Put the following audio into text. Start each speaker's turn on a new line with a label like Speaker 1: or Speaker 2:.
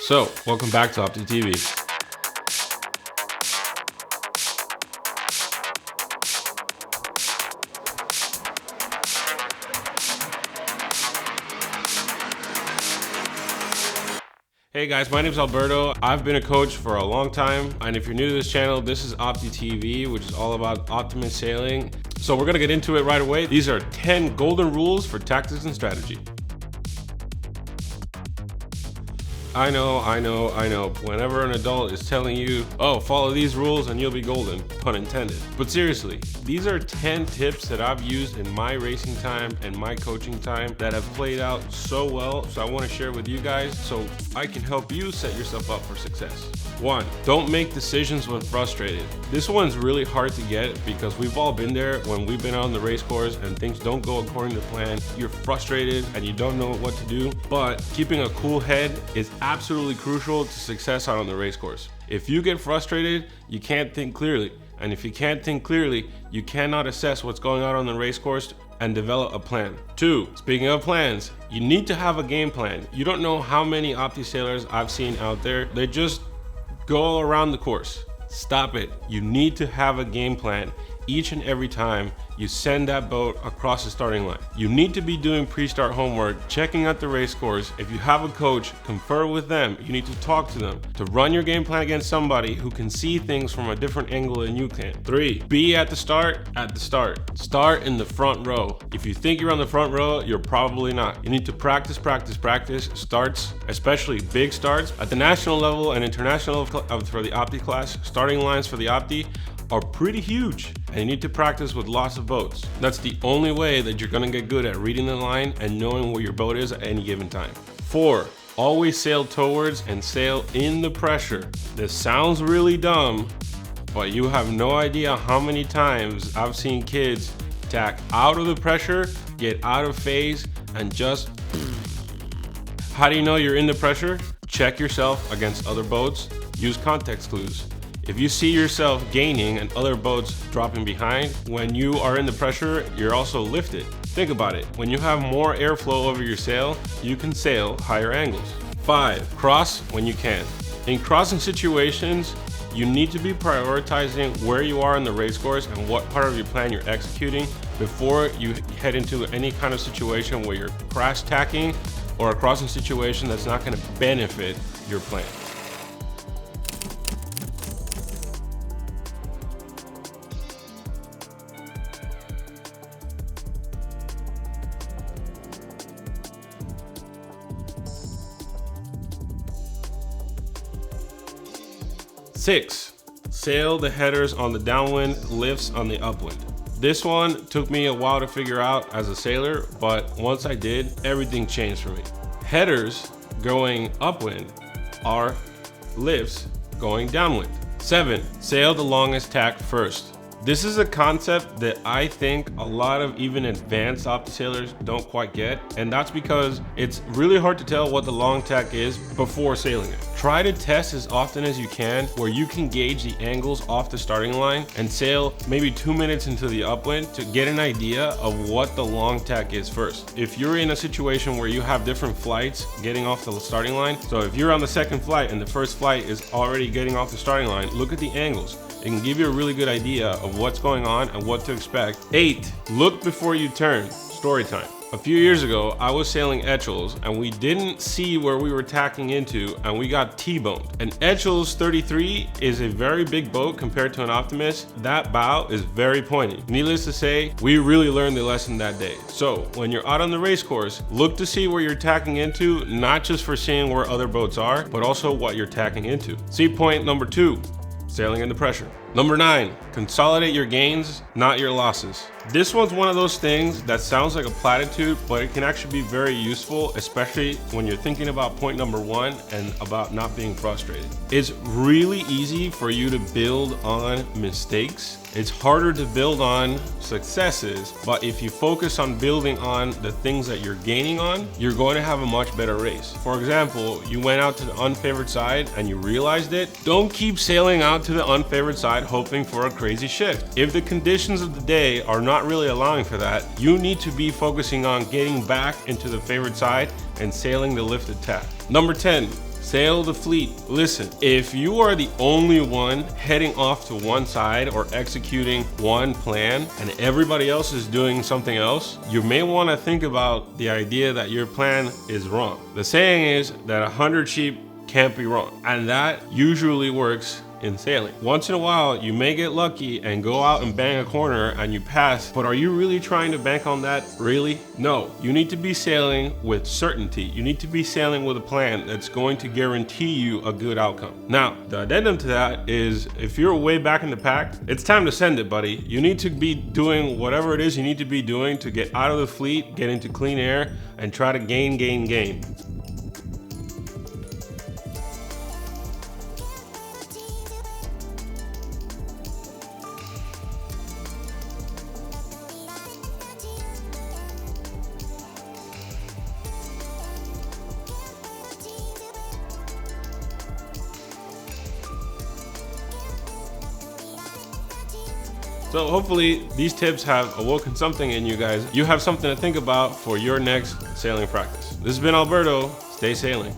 Speaker 1: So, welcome back to Opti TV. Hey guys, my name is Alberto. I've been a coach for a long time, and if you're new to this channel, this is Opti TV, which is all about optimist sailing. So we're gonna get into it right away. These are 10 golden rules for tactics and strategy. I know. Whenever an adult is telling you, oh, follow these rules and you'll be golden, pun intended. But seriously, these are 10 tips that I've used in my racing time and my coaching time that have played out so well. So I want to share with you guys so I can help you set yourself up for success. 1, don't make decisions when frustrated. This one's really hard to get because we've all been there when we've been on the race course and things don't go according to plan. You're frustrated and you don't know what to do, but keeping a cool head is absolutely crucial to success out on the race course. If you get frustrated, you can't think clearly. And if you can't think clearly, you cannot assess what's going on the race course and develop a plan. 2, speaking of plans, you need to have a game plan. You don't know how many Opti sailors I've seen out there. They just go around the course. Stop it. You need to have a game plan each and every time you send that boat across the starting line. You need to be doing pre-start homework, checking out the race course. If you have a coach, confer with them. You need to talk to them to run your game plan against somebody who can see things from a different angle than you can. 3, be at the start. Start in the front row. If you think you're on the front row, you're probably not. You need to practice starts, especially big starts. At the national level and international for the Opti class, starting lines for the Opti are pretty huge, and you need to practice with lots of boats. That's the only way that you're gonna get good at reading the line and knowing where your boat is at any given time. 4, always sail towards and sail in the pressure. This sounds really dumb, but you have no idea how many times I've seen kids tack out of the pressure, get out of phase, and just... How do you know you're in the pressure? Check yourself against other boats. Use context clues. If you see yourself gaining and other boats dropping behind, when you are in the pressure, you're also lifted. Think about it. When you have more airflow over your sail, you can sail higher angles. 5, cross when you can. In crossing situations, you need to be prioritizing where you are in the race course and what part of your plan you're executing before you head into any kind of situation where you're crash tacking or a crossing situation that's not going to benefit your plan. 6, sail the headers on the downwind, lifts on the upwind. This one took me a while to figure out as a sailor, but once I did, everything changed for me. Headers going upwind are lifts going downwind. 7, sail the longest tack first. This is a concept that I think a lot of even advanced Opti sailors don't quite get, and that's because it's really hard to tell what the long tack is before sailing it. Try to test as often as you can where you can gauge the angles off the starting line and sail maybe 2 minutes into the upwind to get an idea of what the long tack is first. If you're in a situation where you have different flights getting off the starting line, so if you're on the second flight and the first flight is already getting off the starting line, look at the angles. It can give you a really good idea of what's going on and what to expect. 8, look before you turn. Story time. A few years ago, I was sailing Etchells and we didn't see where we were tacking into and we got T-boned. An Etchells 33 is a very big boat compared to an Optimist. That bow is very pointy. Needless to say, we really learned the lesson that day. So when you're out on the race course, look to see where you're tacking into, not just for seeing where other boats are, but also what you're tacking into. See point number 2. Sailing into pressure. Number 9, consolidate your gains, not your losses. This one's one of those things that sounds like a platitude, but it can actually be very useful, especially when you're thinking about point number 1 and about not being frustrated. It's really easy for you to build on mistakes. It's harder to build on successes, but if you focus on building on the things that you're gaining on, you're going to have a much better race. For example, you went out to the unfavored side and you realized it. Don't keep sailing out to the unfavored side hoping for a crazy shift. If the conditions of the day are not really allowing for that, you need to be focusing on getting back into the favored side and sailing the lifted tack. Number 10, Sail the fleet. Listen, if you are the only one heading off to one side or executing one plan and everybody else is doing something else, you may want to think about the idea that your plan is wrong. The saying is that 100 sheep can't be wrong, and that usually works in sailing. Once in a while, you may get lucky and go out and bang a corner and you pass, but are you really trying to bank on that? Really? No, you need to be sailing with certainty. You need to be sailing with a plan that's going to guarantee you a good outcome. Now, the addendum to that is if you're way back in the pack, it's time to send it, buddy. You need to be doing whatever it is you need to be doing to get out of the fleet, get into clean air, and try to gain. So hopefully these tips have awoken something in you guys. You have something to think about for your next sailing practice. This has been Alberto. Stay sailing.